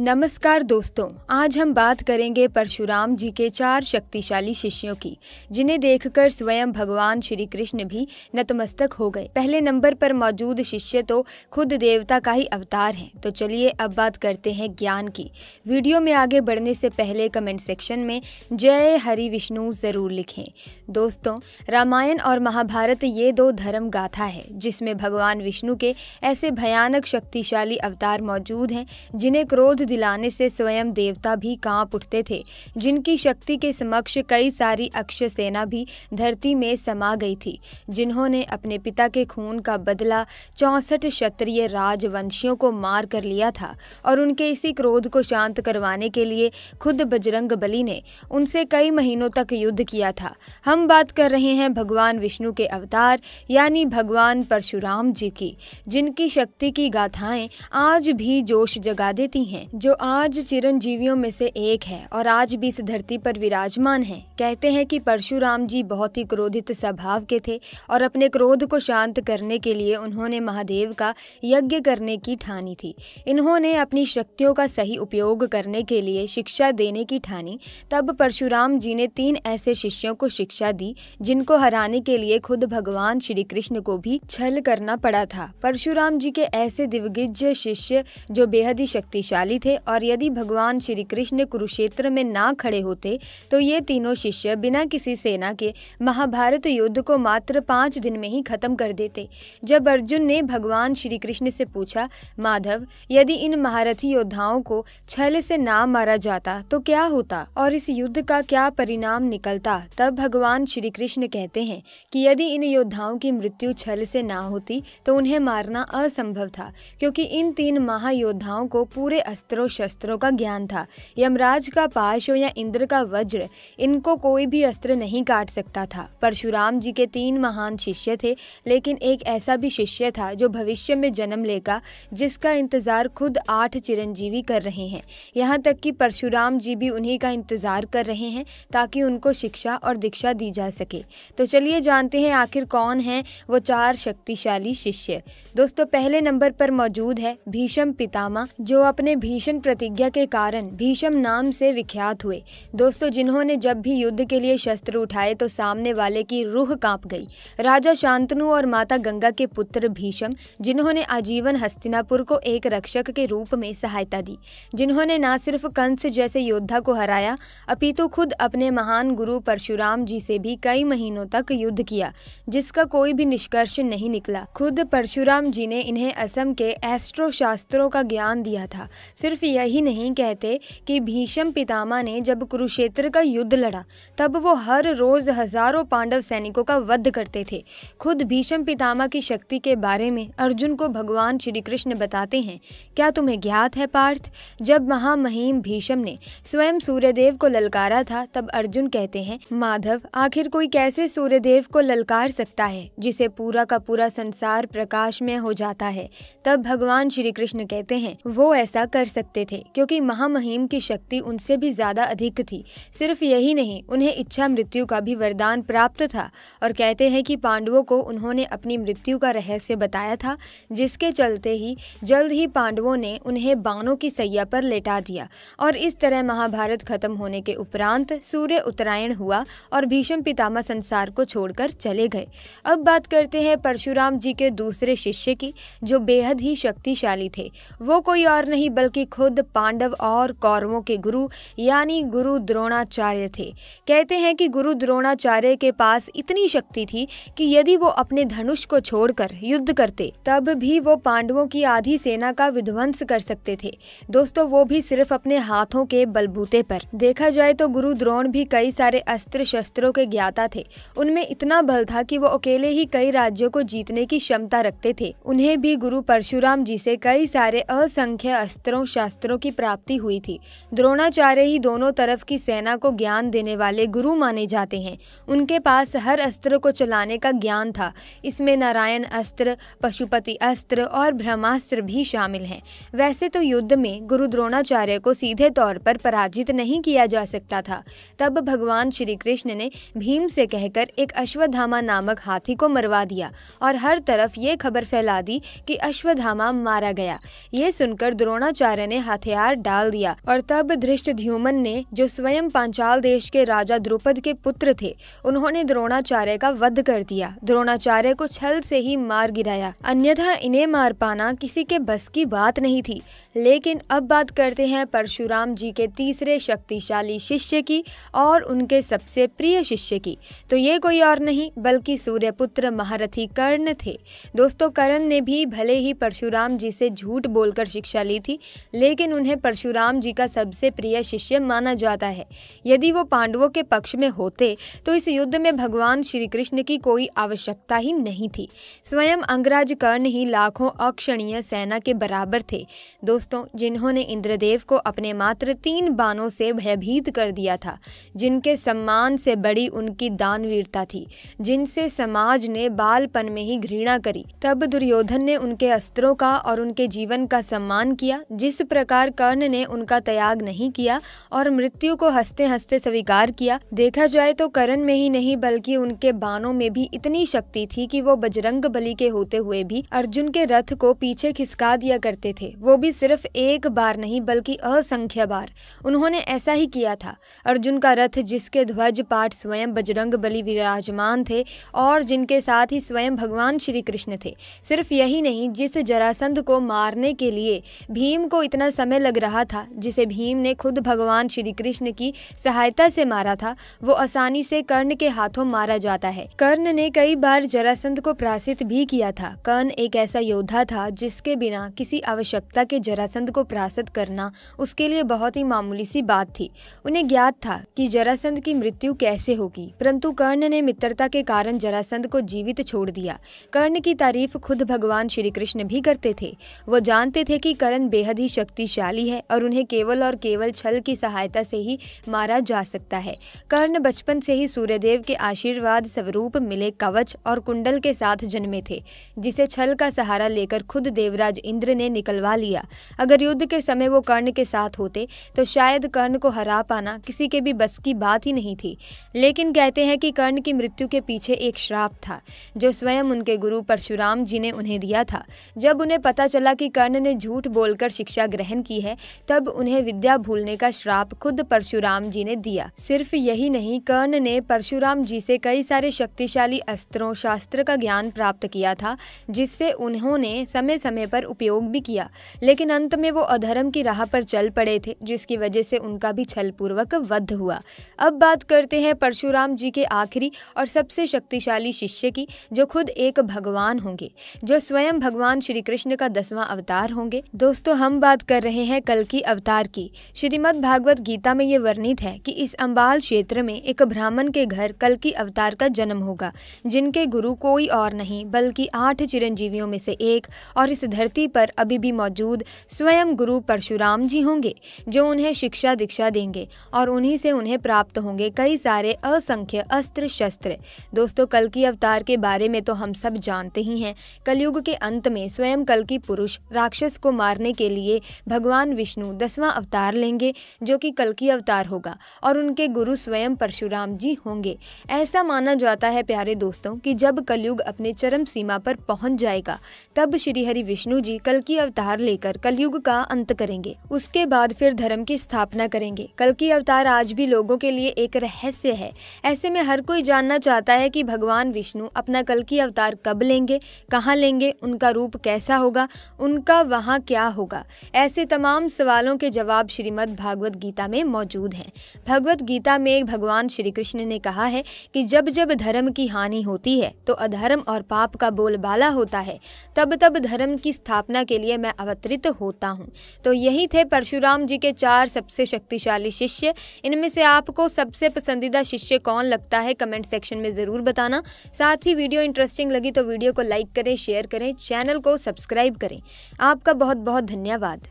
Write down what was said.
नमस्कार दोस्तों, आज हम बात करेंगे परशुराम जी के 4 शक्तिशाली शिष्यों की, जिन्हें देखकर स्वयं भगवान श्री कृष्ण भी नतमस्तक हो गए। पहले नंबर पर मौजूद शिष्य तो खुद देवता का ही अवतार हैं। तो चलिए अब बात करते हैं ज्ञान की। वीडियो में आगे बढ़ने से पहले कमेंट सेक्शन में जय हरि विष्णु जरूर लिखें। दोस्तों, रामायण और महाभारत ये 2 धर्म गाथा है, जिसमें भगवान विष्णु के ऐसे भयानक शक्तिशाली अवतार मौजूद हैं जिन्हें क्रोध दिलाने से स्वयं देवता भी कांप उठते थे, जिनकी शक्ति के समक्ष कई सारी अक्ष सेना भी धरती में समा गई थी, जिन्होंने अपने पिता के खून का बदला 64 क्षत्रिय राजवंशियों को मार कर लिया था। और उनके इसी क्रोध को शांत करवाने के लिए खुद बजरंग बली ने उनसे कई महीनों तक युद्ध किया था। हम बात कर रहे हैं भगवान विष्णु के अवतार यानी भगवान परशुराम जी की, जिनकी शक्ति की गाथाएं आज भी जोश जगा देती हैं, जो आज चिरंजीवियों में से एक है और आज भी इस धरती पर विराजमान है। कहते हैं कि परशुराम जी बहुत ही क्रोधित स्वभाव के थे और अपने क्रोध को शांत करने के लिए उन्होंने महादेव का यज्ञ करने की ठानी थी। इन्होंने अपनी शक्तियों का सही उपयोग करने के लिए शिक्षा देने की ठानी। तब परशुराम जी ने 3 ऐसे शिष्यों को शिक्षा दी, जिनको हराने के लिए खुद भगवान श्री कृष्ण को भी छल करना पड़ा था। परशुराम जी के ऐसे दिग्गज शिष्य जो बेहद ही शक्तिशाली थे, और यदि भगवान श्री कृष्ण कुरुक्षेत्र में ना खड़े होते तो ये तीनों शिष्य बिना किसी सेना के महाभारत युद्ध को मात्र 5 दिन में ही खत्म कर देते। जब अर्जुन ने भगवान श्री कृष्ण से पूछा, माधव, यदि इन महारथी योद्धाओं को छल से ना मारा जाता तो क्या होता और इस युद्ध का क्या परिणाम निकलता, तब भगवान श्री कृष्ण कहते हैं कि यदि इन योद्धाओं की मृत्यु छल से ना होती तो उन्हें मारना असंभव था, क्योंकि इन 3 महायोद्धाओं को पूरे अस्त्रों शस्त्रों का ज्ञान था। यमराज का पाश हो या इंद्र का वज्र, इनको कोई भी अस्त्र नहीं काट सकता था। परशुराम जी के 3 महान शिष्य थे, लेकिन एक ऐसा भी शिष्य था जो भविष्य में जन्म लेगा, जिसका इंतजार खुद 8 चिरंजीवी कर रहे हैं। यहाँ तक कि परशुराम जी भी उन्हीं का इंतजार कर रहे हैं ताकि उनको शिक्षा और दीक्षा दी जा सके। तो चलिए जानते हैं आखिर कौन है वो 4 शक्तिशाली शिष्य। दोस्तों, पहले नंबर पर मौजूद है भीष्म पितामह, जो अपने भीषण प्रतिज्ञा के कारण भीष्म नाम से विख्यात हुए। दोस्तों, जिन्होंने जब भी युद्ध के लिए शस्त्र उठाए तो सामने वाले की रूह कांप गई। राजा शांतनु और माता गंगा के पुत्र भीष्म, जिन्होंने आजीवन हस्तिनापुर को एक रक्षक के रूप में सहायता दी, जिन्होंने न सिर्फ कंस जैसे योद्धा को हराया, अपितु खुद अपने महान गुरु परशुराम जी से भी कई महीनों तक युद्ध किया, जिसका कोई भी निष्कर्ष नहीं निकला। खुद परशुराम जी ने इन्हें असम के एस्ट्रो शास्त्रों का ज्ञान दिया था। सिर्फ यही नहीं, कहते कि भीष्म पितामह ने जब कुरुक्षेत्र का युद्ध लड़ा तब वो हर रोज हजारों पांडव सैनिकों का वध करते थे। खुद भीष्म पितामह की शक्ति के बारे में अर्जुन को भगवान श्री कृष्ण बताते हैं, क्या तुम्हें ज्ञात है पार्थ, जब महामहिम भीष्म ने स्वयं सूर्यदेव को ललकारा था, तब अर्जुन कहते हैं, माधव, आखिर कोई कैसे सूर्यदेव को ललकार सकता है जिसे पूरा का पूरा संसार प्रकाश में हो जाता है। तब भगवान श्री कृष्ण कहते हैं, वो ऐसा कर सकते थे क्योंकि महामहिम की शक्ति उनसे भी ज्यादा अधिक थी। सिर्फ यही नहीं, उन्हें इच्छा मृत्यु का भी वरदान प्राप्त था। और कहते हैं कि पांडवों को उन्होंने अपनी मृत्यु का रहस्य बताया था, जिसके चलते ही जल्द ही पांडवों ने उन्हें बाणों की सैया पर लेटा दिया। और इस तरह महाभारत खत्म होने के उपरांत सूर्य उत्तरायण हुआ और भीष्म पितामह संसार को छोड़कर चले गए। अब बात करते हैं परशुराम जी के दूसरे शिष्य की, जो बेहद ही शक्तिशाली थे। वो कोई और नहीं बल्कि खुद पांडव और कौरवों के गुरु यानी गुरु द्रोणाचार्य थे। कहते हैं कि गुरु द्रोणाचार्य के पास इतनी शक्ति थी कि यदि वो अपने धनुष को छोड़कर युद्ध करते तब भी वो पांडवों की आधी सेना का विध्वंस कर सकते थे। दोस्तों, वो भी सिर्फ अपने हाथों के बलबूते पर। देखा जाए तो गुरु द्रोण भी कई सारे अस्त्र शस्त्रों के ज्ञाता थे। उनमें इतना बल था कि वो अकेले ही कई राज्यों को जीतने की क्षमता रखते थे। उन्हें भी गुरु परशुराम जी से कई सारे असंख्य अस्त्रों शास्त्रों की प्राप्ति हुई थी। द्रोणाचार्य ही दोनों तरफ की सेना को ज्ञान देने वाले गुरु माने जाते हैं। उनके पास हर अस्त्र को चलाने का ज्ञान था। इसमें नारायण अस्त्र, पशुपति अस्त्र और ब्रह्मास्त्र भी शामिल हैं। वैसे तो युद्ध में गुरु द्रोणाचार्य को सीधे तौर पर पराजित नहीं किया जा सकता था। तब भगवान श्री कृष्ण ने भीम से कहकर एक अश्वत्थामा नामक हाथी को मरवा दिया और हर तरफ ये खबर फैला दी कि अश्वत्थामा मारा गया। ये सुनकर द्रोणाचार्य धृतराष्ट्र ने हथियार डाल दिया और तब धृष्टद्युम्न ने, जो स्वयं पांचाल देश के राजा द्रुपद के पुत्र थे, उन्होंने द्रोणाचार्य का वध कर दिया। द्रोणाचार्य को छल से ही मार गिराया, अन्यथा इन्हें मार पाना किसी के बस की बात नहीं थी। लेकिन अब बात करते हैं परशुराम जी के तीसरे शक्तिशाली शिष्य की और उनके सबसे प्रिय शिष्य की। तो ये कोई और नहीं बल्कि सूर्यपुत्र महारथी कर्ण थे। दोस्तों, कर्ण ने भी भले ही परशुराम जी से झूठ बोलकर शिक्षा ली थी, लेकिन उन्हें परशुराम जी का सबसे प्रिय शिष्य माना जाता है। यदि वो पांडवों के पक्ष में होते तो इस युद्ध में भगवान श्री कृष्ण की कोई आवश्यकता ही नहीं थी। स्वयं अंगराज कर्ण ही लाखों अक्षणीय सेना के बराबर थे। दोस्तों, जिन्होंने इंद्रदेव को अपने मात्र 3 बाणों से भयभीत कर दिया था, जिनके सम्मान से बड़ी उनकी दानवीरता थी, जिनसे समाज ने बालपन में ही घृणा करी। तब दुर्योधन ने उनके अस्त्रों का और उनके जीवन का सम्मान किया, जिस प्रकार कर्ण ने उनका त्याग नहीं किया और मृत्यु को हंसते हंसते स्वीकार किया। देखा जाए तो कर्ण में ही नहीं बल्कि उनके बाणों में भी इतनी शक्ति थी कि वो बजरंग बली के होते हुए भी अर्जुन के रथ को पीछे खिसका दिया करते थे। वो भी सिर्फ एक बार नहीं बल्कि असंख्य बार उन्होंने ऐसा ही किया था। अर्जुन का रथ, जिसके ध्वज पाठ स्वयं बजरंग बली विराजमान थे और जिनके साथ ही स्वयं भगवान श्री कृष्ण थे। सिर्फ यही नहीं, जिस जरासंध को मारने के लिए भीम को इतना समय लग रहा था, जिसे भीम ने खुद भगवान श्री कृष्ण की सहायता से मारा था, वो आसानी से कर्ण के हाथों मारा जाता है। कर्ण ने कई बार जरासंध को पराजित भी किया था। कर्ण एक ऐसा योद्धा था जिसके बिना किसी आवश्यकता के जरासंध को पराजित करना उसके लिए बहुत ही मामूली सी बात थी। उन्हें ज्ञात था कि जरासंध की मृत्यु कैसे होगी, परंतु कर्ण ने मित्रता के कारण जरासंध को जीवित छोड़ दिया। कर्ण की तारीफ खुद भगवान श्री कृष्ण भी करते थे। वो जानते थे कि कर्ण बेहद ही शक्तिशाली है और उन्हें केवल और केवल छल की सहायता से ही मारा जा सकता है। कर्ण बचपन से ही सूर्यदेव के आशीर्वाद स्वरूप मिले कवच और कुंडल के साथ जन्मे थे, जिसे छल का सहारा लेकर खुद देवराज इंद्र ने निकलवा लिया। अगर युद्ध के समय वो कर्ण के साथ होते तो शायद कर्ण को हरा पाना किसी के भी बस की बात ही नहीं थी। लेकिन कहते हैं कि कर्ण की मृत्यु के पीछे एक श्राप था, जो स्वयं उनके गुरु परशुराम जी ने उन्हें दिया था। जब उन्हें पता चला कि कर्ण ने झूठ बोलकर शिक्षा ग्रहण की है, तब उन्हें विद्या भूलने का श्राप खुद परशुराम जी ने दिया। सिर्फ यही नहीं, कर्ण ने परशुराम जी से कई सारे शक्तिशाली अस्त्रों शास्त्र का ज्ञान प्राप्त किया था, जिससे उन्होंने समय समय पर उपयोग भी किया। लेकिन अंत में वो अधर्म की राह पर चल पड़े थे, जिसकी वजह से उनका भी छल पूर्वक वध हुआ। अब बात करते हैं परशुराम जी के आखिरी और सबसे शक्तिशाली शिष्य की, जो खुद एक भगवान होंगे, जो स्वयं भगवान श्री कृष्ण का 10वां अवतार होंगे। दोस्तों, हम बात कर रहे हैं कल्कि अवतार की। श्रीमद् भागवत गीता में ये वर्णित है कि इस अंबाल क्षेत्र में एक ब्राह्मण के घर कल्कि अवतार का जन्म होगा, जिनके गुरु कोई और नहीं बल्कि 8 चिरंजीवियों में से एक और इस धरती पर अभी भी मौजूद स्वयं गुरु परशुराम जी होंगे, जो उन्हें शिक्षा दीक्षा देंगे और उन्हीं से उन्हें प्राप्त होंगे कई सारे असंख्य अस्त्र शस्त्र। दोस्तों, कल्कि अवतार के बारे में तो हम सब जानते ही हैं। कलयुग के अंत में स्वयं कल्कि पुरुष राक्षस को मारने के लिए भगवान विष्णु 10वां अवतार लेंगे, जो कि कल्कि अवतार होगा और उनके गुरु स्वयं परशुराम जी होंगे। ऐसा माना जाता है प्यारे दोस्तों कि जब कलयुग अपने चरम सीमा पर पहुंच जाएगा, तब श्री हरि विष्णु जी कल्कि अवतार लेकर कलयुग का अंत करेंगे। उसके बाद फिर धर्म की स्थापना करेंगे। कल्कि अवतार आज भी लोगों के लिए एक रहस्य है। ऐसे में हर कोई जानना चाहता है कि भगवान विष्णु अपना कल्कि अवतार कब लेंगे, कहाँ लेंगे, उनका रूप कैसा होगा, उनका वहाँ क्या होगा। ऐसे तमाम सवालों के जवाब श्रीमद् भागवत गीता में मौजूद हैं। भगवत गीता में भगवान श्री कृष्ण ने कहा है कि जब जब धर्म की हानि होती है तो अधर्म और पाप का बोलबाला होता है, तब तब धर्म की स्थापना के लिए मैं अवतरित होता हूँ। तो यही थे परशुराम जी के 4 सबसे शक्तिशाली शिष्य। इनमें से आपको सबसे पसंदीदा शिष्य कौन लगता है, कमेंट सेक्शन में ज़रूर बताना। साथ ही वीडियो इंटरेस्टिंग लगी तो वीडियो को लाइक करें, शेयर करें, चैनल को सब्सक्राइब करें। आपका बहुत बहुत धन्यवाद।